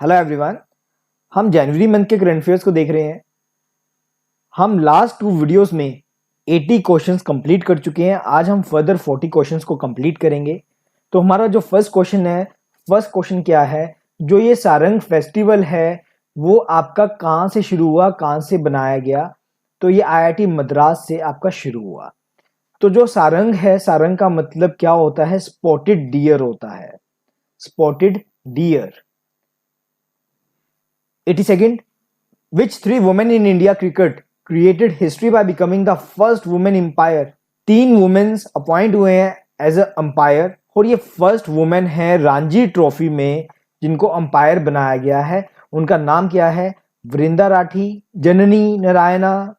Hello everyone. हम जनवरी month के current affairs को देख रहे हैं। हम लास्ट 2 वीडियोस में 80 क्वेश्चंस कंप्लीट कर चुके हैं। आज हम फर्दर 40 क्वेश्चंस को कंप्लीट करेंगे। तो हमारा जो फर्स्ट क्वेश्चन क्या है, जो ये सारंग फेस्टिवल है वो आपका कहाँ से शुरू हुआ, कहाँ से बनाया गया? तो ये आईआईटी मद्रास से आपका शुरू हुआ। तो जो सारंग है, सारंग का मतलब क्या होता है? स्पॉटेड डियर होता है, spotted deer. 82nd, which 3 women in India cricket created history by becoming the first women umpire? 3 women's appoint हुए हैं एज अ अंपायर और ये फर्स्ट वुमेन है रणजी ट्रॉफी में जिनको अंपायर बनाया गया है। उनका नाम क्या है? वृंदा राठी, जननी नारायणा,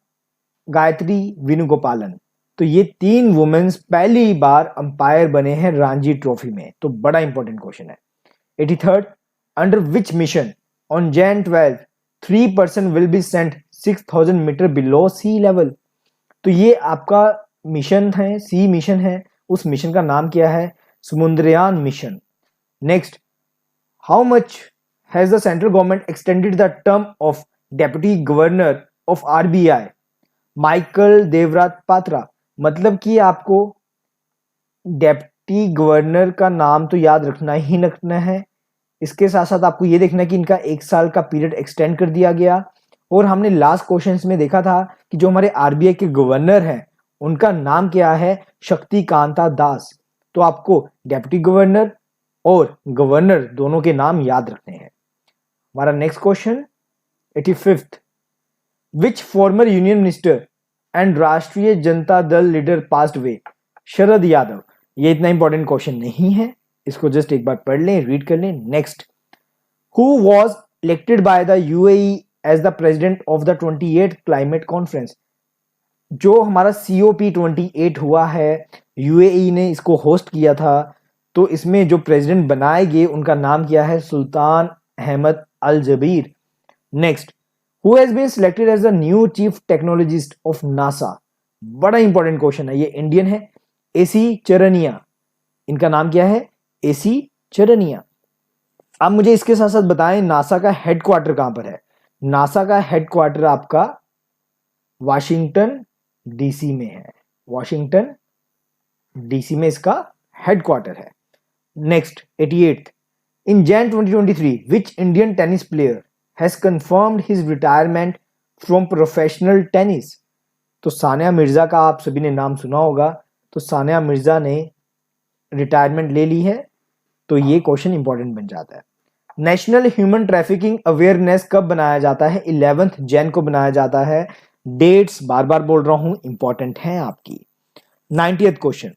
गायत्री वेणुगोपालन। तो ये 3 वुमेन्स पहली बार अंपायर बने हैं रणजी ट्रॉफी में। तो बड़ा इंपॉर्टेंट क्वेश्चन है। 83rd, under which mission on Jan 12 3% will be sent 6000 metre below sea level? तो ये आपका मिशन है, सी मिशन है। उस मिशन का नाम क्या है? Samudrayaan mission. Next, how much has the central government extended the term of deputy governor of RBI Michael Devarat Patra? मतलब कि आपको डेप्टी गवर्नर का नाम तो याद रखना ही रखना है। इसके साथ साथ आपको ये देखना है कि इनका 1 साल का पीरियड एक्सटेंड कर दिया गया। और हमने लास्ट क्वेश्चंस में देखा था कि जो हमारे आरबीआई के गवर्नर हैं उनका नाम क्या है? शक्तिकांता दास। तो आपको डेप्यूटी गवर्नर और गवर्नर दोनों के नाम याद रखने हैं। हमारा next question 85th, which former union minister and राष्ट्रीय Janata Dal leader passed away? Sharad Yadav. ये इतना इंपॉर्टेंट क्वेश्चन नहीं है, इसको जस्ट एक बार पढ़ लें, रीड कर लें। Next, who was elected by the UAE as the president of the 28th climate conference? जो हमारा COP28 हुआ है, यूएई ने इसको होस्ट किया था। तो इसमें जो प्रेसिडेंट बनाए गए उनका नाम क्या है? Sultan Ahmed Al Jaber. Next, who has been selected as the new chief technologist of NASA? बड़ा इंपॉर्टेंट क्वेश्चन है, ये इंडियन है, एसी चरनिया। इनका नाम क्या है? एसी चरनिया। अब मुझे इसके साथ साथ बताएं नासा का हेडक्वार्टर कहां पर है? नासा का हेडक्वार्टर आपका वाशिंगटन डीसी में है। वाशिंगटन डीसी में इसका हेडक्वार्टर है। Next 88th, in Jan 2023 which Indian tennis player has confirmed his retirement from professional tennis? तो सानिया मिर्जा का आप सभी ने नाम सुना होगा। तो सानिया मिर्जा ने रिटायरमेंट ले ली है। तो ये क्वेश्चन इंपॉर्टेंट बन जाता है। नेशनल ह्यूमन ट्रैफिकिंग अवेयरनेस कब बनाया जाता है? 11th Jan को बनाया जाता है। डेट्स बार बार बोल रहा हूं, इंपॉर्टेंट है आपकी। 90th question,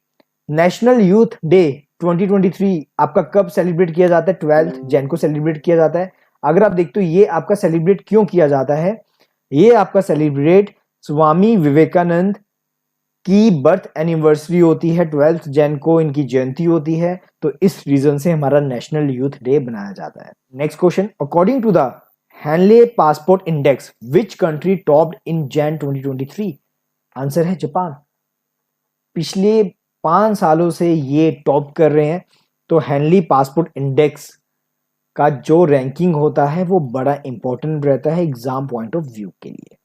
national youth day 2023 आपका कब सेलिब्रेट किया जाता है? 12th Jan को सेलिब्रेट किया जाता है। अगर आप देखते हो ये आपका सेलिब्रेट क्यों किया जाता है? ये आपका सेलिब्रेट स्वामी विवेकानंद की बर्थ एनिवर्सरी होती है, 12th Jan को इनकी जयंती होती है। तो इस रीजन से हमारा नेशनल यूथ डे बनाया जाता है। Next question, according to the Henley passport index which country topped in Jan 2023? Answer है जापान। पिछले 5 सालों से ये टॉप कर रहे हैं। तो हैनली पासपोर्ट इंडेक्स का जो रैंकिंग होता है वो बड़ा इंपॉर्टेंट रहता है एग्जाम पॉइंट ऑफ व्यू के लिए।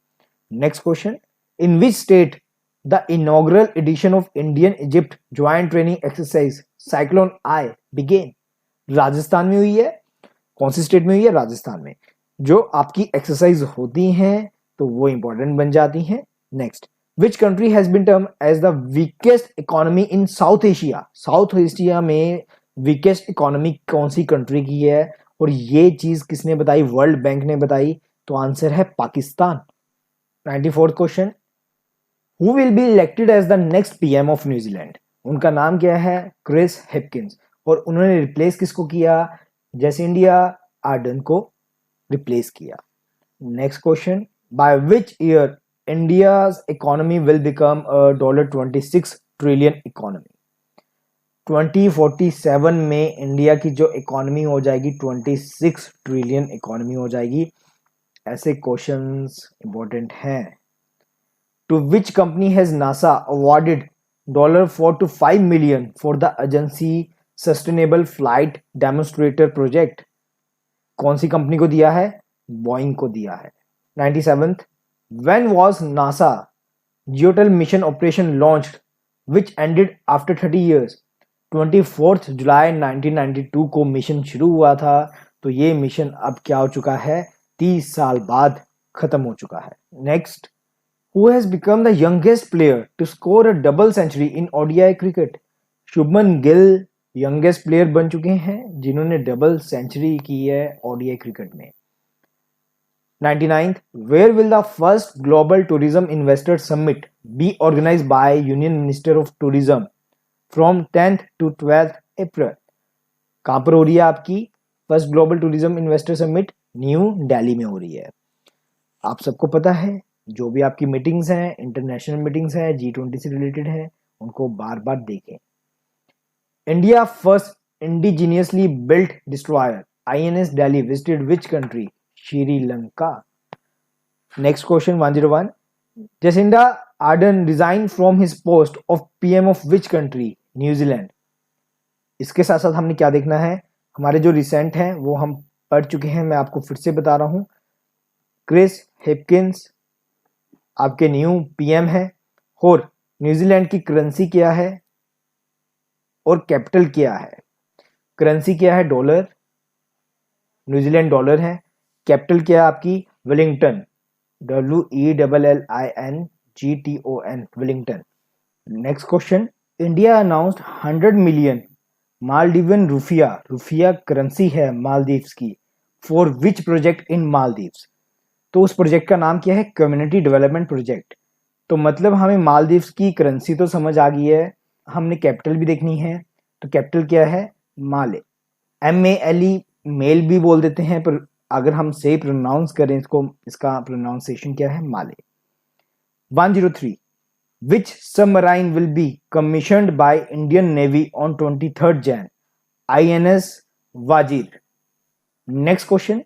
Next question, in which state the inaugural edition of Indian Egypt joint training exercise cyclone I began? Rajasthan में हुई है। कौन सी स्टेट में हुई है? राजस्थान में। जो आपकी एक्सरसाइज होती हैं तो वो इंपॉर्टेंट बन जाती हैं। Next, which country has been term as the weakest economy in South Asia? South Asia में वीकेस्ट इकोनॉमी कौन सी कंट्री की है? और ये चीज किसने बताई? वर्ल्ड बैंक ने बताई। तो आंसर है Pakistan. 94th question, who will be elected as the next PM of New Zealand? उनका नाम क्या है? Chris Hipkins. और उन्होंने रिप्लेस किसको किया? जेसिंडिया आर्डन को रिप्लेस किया। Next question, by which year India's economy will become a $26 trillion economy? 2047 में इंडिया की जो इकोनॉमी हो जाएगी 26 ट्रिलियन इकोनॉमी हो जाएगी। ऐसे क्वेश्चंस इंपॉर्टेंट हैं। To which company has NASA awarded $4 to 5 million for the agency sustainable flight demonstrator project? कौन सी कंपनी को दिया है? बोइंग को दिया है। 97th, when was NASA Geotel mission operation launched which ended after 30 years? 24 जुलाई 1992 को मिशन शुरू हुआ था, तो ये मिशन अब क्या हो चुका है? 30 साल बाद खत्म हो चुका है। Next, who has become the youngest player to score a double century in ODI cricket? Shubman Gill youngest player बन चुके हैं जिन्होंने डबल सेंचुरी की है ओडीआई क्रिकेट में। 99th, where will the first global tourism investor summit be organized by Union Minister of Tourism from 10th to 12th April? कहाँ पर हो रही है आपकी first global tourism investor summit? New Delhi में हो रही है। आप सबको पता है जो भी आपकी मीटिंग्स हैं, इंटरनेशनल मीटिंग्स हैं, G20 से रिलेटेड है, उनको बार बार देखें। India first indigenously built destroyer INS Delhi visited which country? Sri Lanka. Next question 101, Jacinda Ardern resign from his post of PM of which country? New Zealand. इसके साथ साथ हमने क्या देखना है? हमारे जो रिसेंट हैं वो हम पढ़ चुके हैं, मैं आपको फिर से बता रहा हूं। क्रिस हिपकिंस आपके न्यू PM है, और न्यूजीलैंड की करेंसी क्या है और कैपिटल क्या है? करेंसी क्या है? डॉलर, न्यूजीलैंड डॉलर है। कैपिटल क्या है आपकी? Wellington, WELLINGTON, Wellington. Next question, India announced 100 million Maldivian rufiyaa currency है मालदीव्स की, for which project in Maldives? तो उस प्रोजेक्ट का नाम क्या है? Community development project. तो मतलब हमें मालदीव्स की करेंसी तो समझ आ गई है, हमने कैपिटल भी देखनी है। तो कैपिटल क्या है? माले, MALE, मेल भी बोल देते हैं, पर अगर हम सही प्रोनाउंस करें इसको, इसका प्रोनाउंसिएशन क्या है? माले। 103, which submarine will be commissioned by Indian Navy on 23rd Jan? INS Wazir. Next question,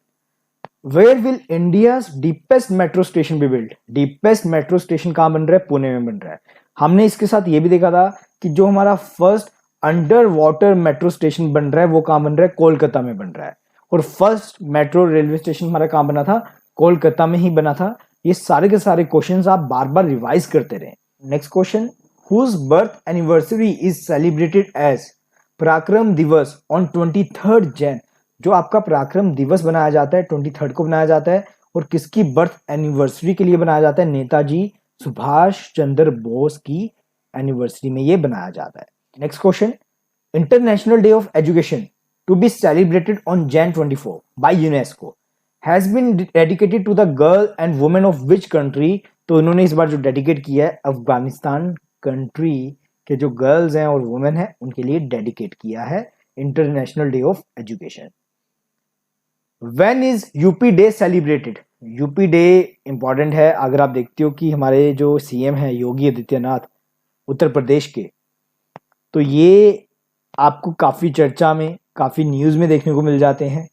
where will India's deepest metro station be built? deepest metro station कहाँ बन रहा है? पुणे में बन रहा है। हमने इसके साथ ये भी देखा था कि जो हमारा first under water metro station बन रहा है वो कहाँ बन रहा है? कोलकाता में बन रहा है। और फर्स्ट मेट्रो रेलवे स्टेशन हमारा कहाँ बना था? कोलकाता में ही बना था। ये सारे के सारे क्वेश्चंस आप बार बार रिवाइज करते रहें। Next question, whose birth anniversary is celebrated as Parakram Diwas on 23rd Jan? जो आपका पराक्रम दिवस बनाया जाता है 23rd को बनाया जाता है, और किसकी बर्थ एनिवर्सरी के लिए बनाया जाता है? नेताजी सुभाष चंद्र बोस की एनिवर्सरी में ये बनाया जाता है। Next question, international day of education to be celebrated on Jan 24 by UNESCO has been dedicated to the girl and women of which country? तो इन्होंने इस बार जो डेडिकेट किया है अफगानिस्तान कंट्री के जो गर्ल्स हैं और वुमेन हैं उनके लिए डेडिकेट किया है international day of education. When is UP day celebrated? UP day important है। अगर आप देखते हो कि हमारे जो CM हैं योगी आदित्यनाथ उत्तर प्रदेश के, तो ये आपको काफ़ी चर्चा में, काफ़ी न्यूज़ में देखने को मिल जाते हैं।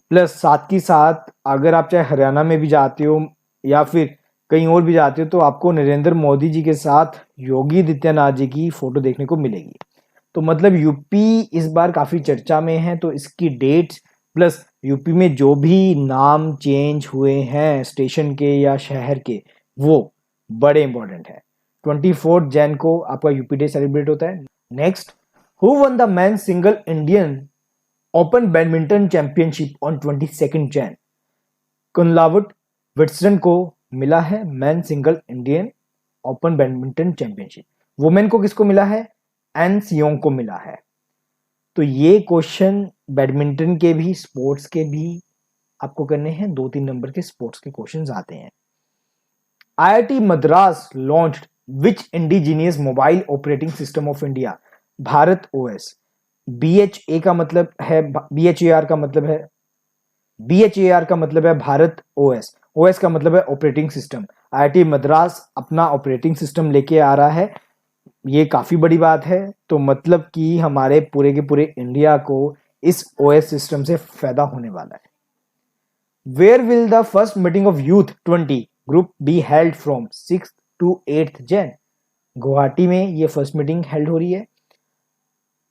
प्लस साथ ही साथ अगर आप चाहे हरियाणा में भी जाते हो या फिर कहीं और भी जाते हो तो आपको नरेंद्र मोदी जी के साथ योगी आदित्यनाथ जी की फ़ोटो देखने को मिलेगी। तो मतलब यूपी इस बार काफ़ी चर्चा में है, तो इसकी डेट्स प्लस यूपी में जो भी नाम चेंज हुए हैं स्टेशन के या शहर के वो बड़े इंपॉर्टेंट है। 24 जैन को आपका यूपी डे सेलिब्रेट होता है। Next, Who won the men's single Indian Open Badminton Championship on 22nd Jan? Kunlavut Vitidsarn को मिला है man single Indian open badminton championship. Women को किसको मिला है? एन सियोंग को मिला है। तो ये क्वेश्चन बैडमिंटन के भी स्पोर्ट्स के भी आपको करने हैं, 2-3 नंबर के स्पोर्ट्स के क्वेश्चंस आते हैं। IIT Madras launched which indigenous mobile operating system of India? Bharat OS। BHA का मतलब है, BHAR का मतलब है, BHAR का मतलब है भारत OS। OS का मतलब है ऑपरेटिंग सिस्टम। IIT मद्रास अपना ऑपरेटिंग सिस्टम लेके आ रहा है, ये काफी बड़ी बात है। तो मतलब कि हमारे पूरे के पूरे इंडिया को इस OS सिस्टम से फायदा होने वाला है। Where will the first meeting of Youth 20 group be held from 6th to 8th Jan? Guwahati में ये फर्स्ट मीटिंग हेल्ड हो रही है।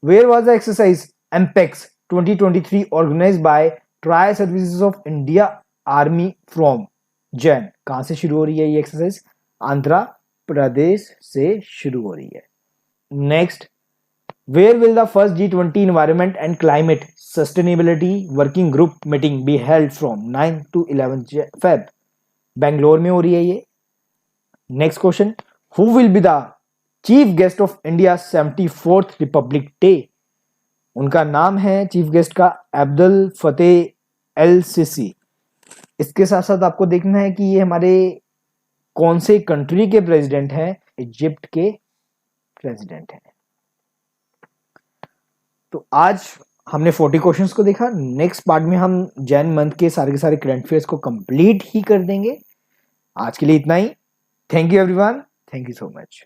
Where was the exercise MPEX 2023 organized by tri services of India army from Jain. कहां से शुरू हो रही है ये एक्सरसाइज? आंध्र प्रदेश से शुरू हो रही है। Next, where will the first G20 environment and climate sustainability working group meeting be held from 9 to 11 Feb? Bangalore में हो रही है ये। Next question, who will be the chief guest of India 74th republic day? उनका नाम है chief guest का अब्दुल फतेह L cc. इसके साथ साथ आपको देखना है कि ये हमारे कौन से कंट्री के प्रेसिडेंट हैं? इजिप्ट के प्रेसिडेंट हैं। तो आज हमने 40 क्वेश्चंस को देखा। नेक्स्ट पार्ट में हम जैन मंथ के सारे करंट अफेयर्स को कंप्लीट ही कर देंगे। आज के लिए इतना ही। Thank you everyone, thank you so much.